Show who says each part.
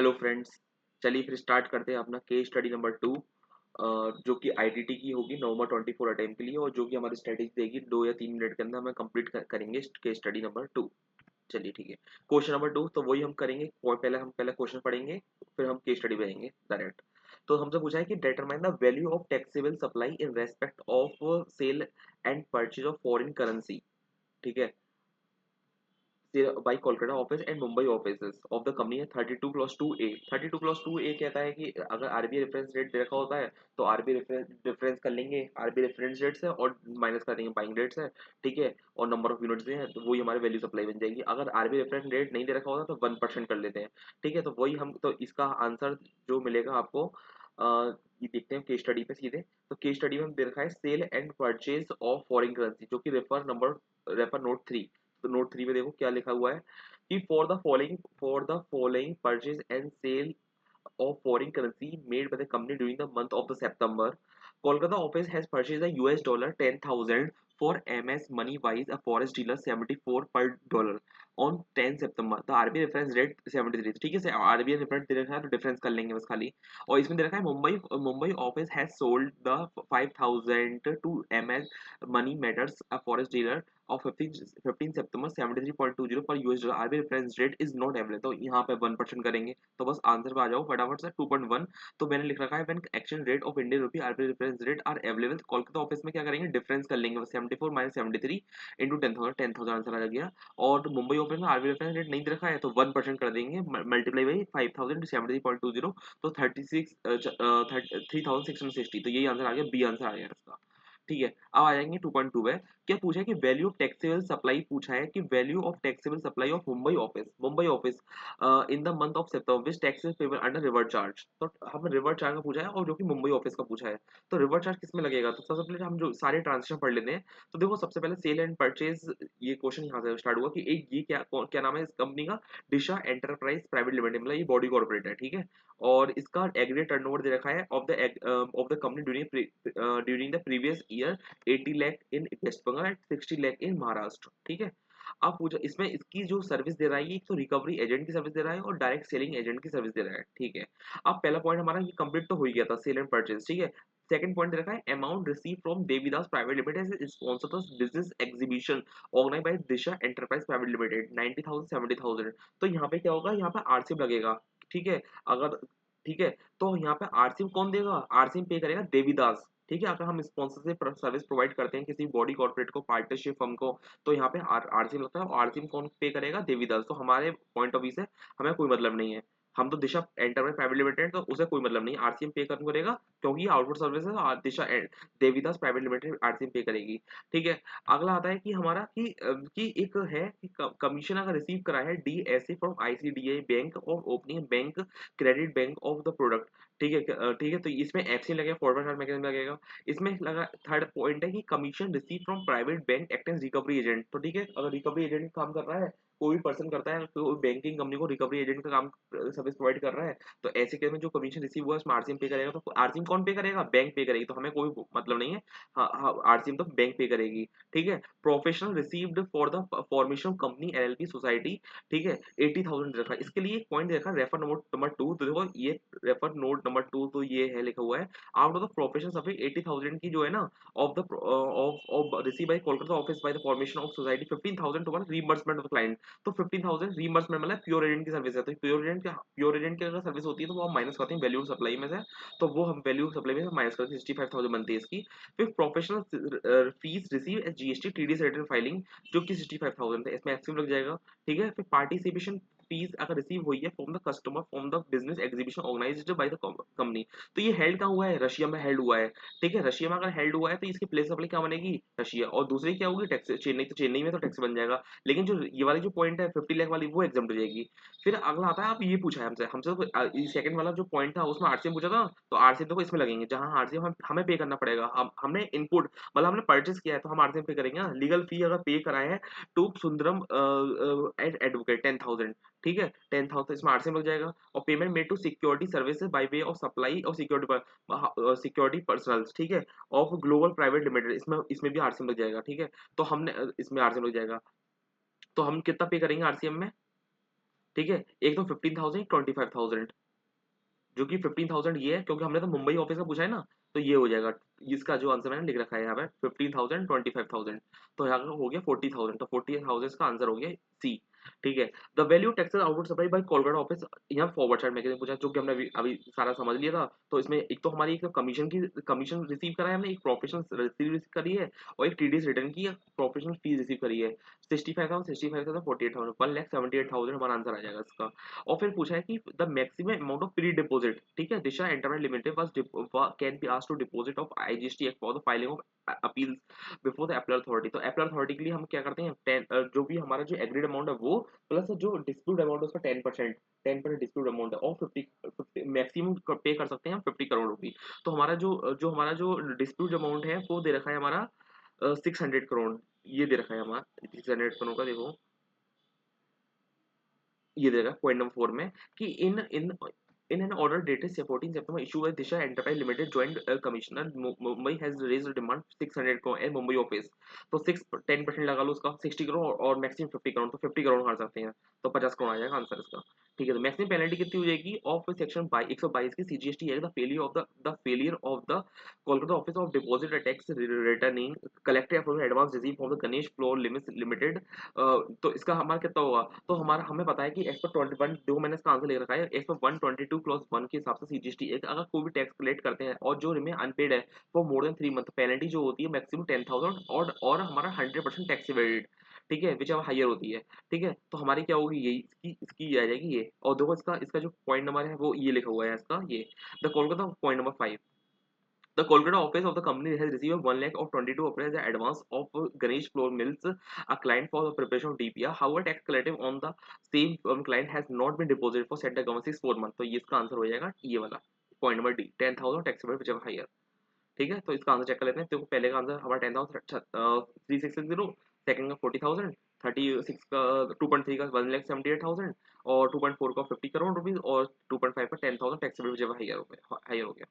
Speaker 1: Hello friends. चलिए फिर start करते हैं अपना केस स्टडी नंबर 2, जो कि आईटीटी की होगी नवंबर 24 अटेम्प्ट के लिए, और जो कि हमारी स्टडीज देगी 2 या 3 मिनट के अंदर हमें कंप्लीट करेंगे केस स्टडी नंबर 2। चलिए ठीक है। क्वेश्चन नंबर 2 तो वही हम करेंगे, और पहले क्वेश्चन पढ़ेंगे, फिर हम केस स्टडी जाएंगे डायरेक्ट। तो हमसे पूछा है कि determine the value of taxable supply in respect of sale and purchase of foreign currency. ठीक है। by Kolkata office and Mumbai offices of the company है 32 clause 2A। 32 clause 2A कहता है कि अगर आरबीआई रेफरेंस रेट दे रखा होता है तो आरबीआई रेफरेंस कर लेंगे, आरबीआई रेफरेंस रेट से और माइनस कर देंगे बाइंग रेट से। ठीक है। और नंबर ऑफ यूनिट्स हैं तो वही हमारे वैल्यू सप्लाई बन जाएगी। अगर आरबीआई रेफरेंस रेट नहीं दे रखा होता तो 1% कर लेते हैं। ठीक है। तो वही हम तो इसका आंसर जो मिलेगा आपको, ये देखते हैं केस स्टडी पे सीधे। तो केस स्टडी में हम दे रखा है sale and purchase of foreign currency, जो कि रेफर नोट 3। तो नोट 3 में देखो क्या लिखा हुआ है कि for the following purchase and sale of foreign currency made by the company during the month of the September. Kolkata office has purchased a US dollar 10,000 for MS Money Wise, a forex dealer 74 per dollar on 10 September. The RBI reference rate 73। ठीक है। RBI reference दे रखा है तो difference कर लेंगे बस खाली। और इसमें दे रखा है Mumbai office has sold the 5,000 to MS Money Matters, a forex dealer of 15 September 73.20 पर US dollar. RBI reference rate is not available, तो यहाँ पे 1% करेंगे। तो बस आंसर पे आ जाओ फटाफट से 2.1। तो मैंने लिख रखा है when exchange rate of Indian rupee RBI reference rate are available. Kolkata office में क्या करेंगे, डिफरेंस कर लेंगे। 74 माइनस 73 इंटू 10,000 आंसर आ गया। और मुंबई ऑफिस में आरबीआई रेफरेंस रेट नहीं दे रखा है तो 1% कर देंगे, मल्टीप्लाई बाई 5,000 73.20, तो 3,660। तो यही आंसर आ गया, बी आंसर आ गया इसका। ठीक है। अब आ जाएंगे 2.2 पे। क्या पूछा है कि वैल्यू ऑफ टैक्सेबल सप्लाई पूछा है कि value of taxable supply of Mumbai office in the month of September which taxes payable under revert charge. तो हमें रिवर्ट चार्ज का पूछा है और जो कि मुंबई ऑफिस का पूछा है। तो रिवर्ट चार्ज किस में लगेगा, तो सबसे पहले हम जो सारे ट्रांजेक्शन पढ़ लेते हैं। तो देखो सबसे पहले सेल एंड परचेज, ये क्वेश्चन यहाँ से स्टार्ट हुआ कि एक ये क्या नाम है इस कंपनी का, दिशा एंटरप्राइज प्राइवेट लिमिटेड, मतलब ये बॉडी कॉर्पोरेट है। ठीक है। और इसका एग्रीगेट टर्नओवर दे रखा है of the company during the previous year 80 lakh in West Bengal and 60 lakh in Maharashtra. ठीक है। अब पूछा इसमें इसकी जो सर्विस दे रहा है, एक तो रिकवरी एजेंट की सर्विस दे रहा है और डायरेक्ट सेलिंग एजेंट की सर्विस दे रहा है। ठीक है। अब पहला पॉइंट हमारा ये कंप्लीट तो हो ही गया था, सेल एंड परचेज। ठीक है। सेकंड पॉइंट दे रखा है amount receive from Devidas private limited as sponsor business exhibition organise by Disha enterprise private limited 90,000 70,000। तो यहाँ पे क्या होगा, यहाँ पे आरसीएम लगेगा। ठीक है। अगर ठीक है, तो यहाँ पे आरसीएम कौन देगा, आरसीएम पे करेगा देवीदास। ठीक है। अगर हम स्पॉन्सरशिप सर्विस प्रोवाइड करते हैं किसी बॉडी कॉर्पोरेट को, पार्टनरशिप फर्म को, तो यहाँ पे आरसीएम लगता है और आरसीएम कौन पे करेगा, देवीदास। तो हमारे पॉइंट ऑफ व्यू से हमें कोई मतलब नहीं है, हम तो दिशा एंटरप्राइज प्राइवेट लिमिटेड, तो उसे कोई मतलब नहीं, आरसीएम पे कौन करेगा क्योंकि आउटपुट सर्विस है, दिशा देवीदास प्राइवेट लिमिटेड आरसीएम पे करेगी। ठीक है। अगला आता है कि हमारा कि एक है कि कमीशन अगर रिसीव करा है DSA from ICDI bank of opening bank credit bank of the product. ठीक है। ठीक है। तो इसमें एक्सचेंज लगेगा, फॉरवर्ड चार्ज मैकेनिज्म लगेगा। इसमें लगा थर्ड पॉइंट है कि commission receive from private bank act as recovery agent. तो ठीक है, अगर रिकवरी एजेंट काम कर रहा है, कोई भी पर्सन करता है तो बैंकिंग कंपनी को रिकवरी एजेंट का काम सर्विस प्रोवाइड कर रहा है, तो ऐसे केस में जो कमीशन रिसीव हुआ है उसमें आरसीएम पे करेगा। तो आरसीएम कौन पे करेगा, बैंक पे करेगी, तो हमें कोई मतलब नहीं है। हाँ हाँ, आरसीएम तो बैंक पे करेगी। ठीक है। Professional received for the formation of company LLP society. ठीक है। 80,000 रखा है। इसके लिए एक पॉइंट देखा, रेफर नोट नंबर 2। तो देखो ये रेफर नोट नंबर 2, तो ये है लिखा हुआ है out of the professional service 80,000 की जो है ना, of the of receive by Kolkata office by the formation of society 15,000 towards reimbursement of client. तो 15,000 रीइंबर्समेंट मतलब प्योर एजेंट की सर्विस है, तो प्योर एजेंट की अगर सर्विस होती है तो वो हम माइनस करते हैं वैल्यू सप्लाई में से, तो वो हम वैल्यू सप्लाई में से माइनस करते हैं, 65,000 बनती है इसकी। फिर professional fees receive as GST TDS return filing, जो कि 65,000 है, इसमें एक्सिम लग जाएगा। ठीक है। फिर पार्टिसिपेशन फीस अगर रिसीव हुई है from the customer from the business exhibition organised by the company. तो ये हेल्ड कहाँ हुआ है, रशिया में हेल्ड हुआ है। ठीक है। रशिया में अगर हेल्ड हुआ है तो इसकी प्लेस सप्लाई क्या बनेगी, रशिया, और दूसरी क्या होगी, टैक्स चेन्नई। तो चेन्नई में तो टैक्स बन जाएगा, लेकिन जो ये वाली जो पॉइंट है 50 लाख वाली, वो एग्जाम हो जाएगी। फिर अगला आता है, अब ये पूछा है हमसे हमसे तो सेकंड वाला जो पॉइंट था उसमें आरसीएम पूछा था, तो आरसीएम देखो इसमें लगेंगे, जहां आरसीएम हमें पे करना पड़ेगा। हमने इनपुट मतलब हमने परचेस किया है तो हम आरसीएम पे करेंगे। लीगल फी अगर पे कराए हैं टू सुंदरम एंड एडवोकेट 10,000। ठीक है। 10,000 इसमें आरसीएम लग जाएगा। और payment made to security services by way of supply और सिक्योरिटी पर्सनल। ठीक है। ऑफ ग्लोबल प्राइवेट लिमिटेड, इसमें इसमें भी आरसीएम लग जाएगा। ठीक है। तो हमने इसमें आरसीएम लग जाएगा। तो हम कितना पे करेंगे आरसीएम में, ठीक है, एक तो 15,000, 25,000, जो कि 15,000 ये है क्योंकि हमने तो मुंबई ऑफिस का पूछा है ना, तो ये हो जाएगा। इसका जो आंसर मैंने लिख रखा है यहाँ पे 15,000, 25,000, तो यहाँ का हो गया 40,000, तो 40,000 का आंसर हो गया सी। ठीक है। The value taxes output supply bye Kolkata office, यहाँ फॉरवर्ड साइड मैकेनिज्म पूछा, जो कि हमने अभी अभी सारा समझ लिया था। तो इसमें एक तो हमारी एक कमीशन रिसीव करा है हमने, एक प्रोफेशनल रिसीव करी है, और एक टीडीएस रिटर्न की प्रोफेशनल फीस रिसीव करी है। 65,000, 65,000, 48,000, 1,78,000 हमारा आंसर आ जाएगा इसका। और फिर पूछा है कि the maximum amount of pre deposit, ठीक है, Disha enterprise limited was can be asked to deposit of IGST act for the filing of appeals before the appeal authority. तो अपील अथॉरिटी के लिए हम क्या करते हैं, 10 जो भी हमारा जो एग्रीड अमाउंट है वो प्लस जो डिस्प्यूट अमाउंट है उसका 10%, 10% डिस्प्यूट अमाउंट है, और 50 मैक्सिमम पे कर सकते हैं हम 50 करोड़ रुपी। तो हमारा जो डिस्प्यूट अमाउंट है वो दे रखा है हमारा 600 करोड़, ये दे रखा है हमारा 600 करोड़ का। देखो ये देगा पॉइंट नंबर 4 में कि in an order dated 14 September issue by Disha enterprise Limited joint commissioner Mumbai has raised demand 600 crore at Mumbai office. तो 10% लगा लो उसका 60 करोड़, और मैक्सिमम 50 करोड़, तो 50 करोड़ हार सकते हैं, तो 50 करोड़ आ जाएगा आंसर इसका। ठीक है, तो मैक्सिमम पेनल्टी कितनी हो जाएगी ऑफ सेक्शन 122 की सीजीएसटी है, the failure of the Kolkata office of deposit tax returning collected from advance receive from the Ganesh floor limits limited. तो इसका हमारा कितना होगा, तो हमारा हमें पता है कि एज पर 21 जो मैंने इसका आंसर ले रखा है, एज पर 122 क्लॉज 1 के हिसाब से सीजीएसटी एक अगर कोई भी टैक्स कलेक्ट करते हैं और जो रिमेन अनपेड है for more than 3 month, penalty जो होती है मैक्सिमम 10,000, और हमारा 100% टैक्स एवेडेड, ठीक है, विच अब हायर होती है। ठीक है, तो हमारी क्या होगी, यही इसकी इसकी आ जाएगी ये। और देखो इसका इसका जो पॉइंट नंबर है वो ये लिखा हुआ है इसका, ये the Kolkata point number 5। The Kolkata office of the company has received 1 lakh of 22 appraisal advance of Ganesh Floor Mills, a client for the preparation of DPR. However, tax collective on the same client has not been deposited for said the government 4 month. तो ये इसका answer हो जाएगा ये वाला point number D, 10,000 taxable which higher. ठीक है, तो इसका आंसर चेक कर लेते हैं। तो पहले का आंसर हमारा 10,3660, सेकंड का 40,000, 36 का 2.3 का 1,78,000, और 2.4 का 50 करोड़ रुपीज, और 2.5 का 10,000 टैक्सेबल विच हायर हो गया।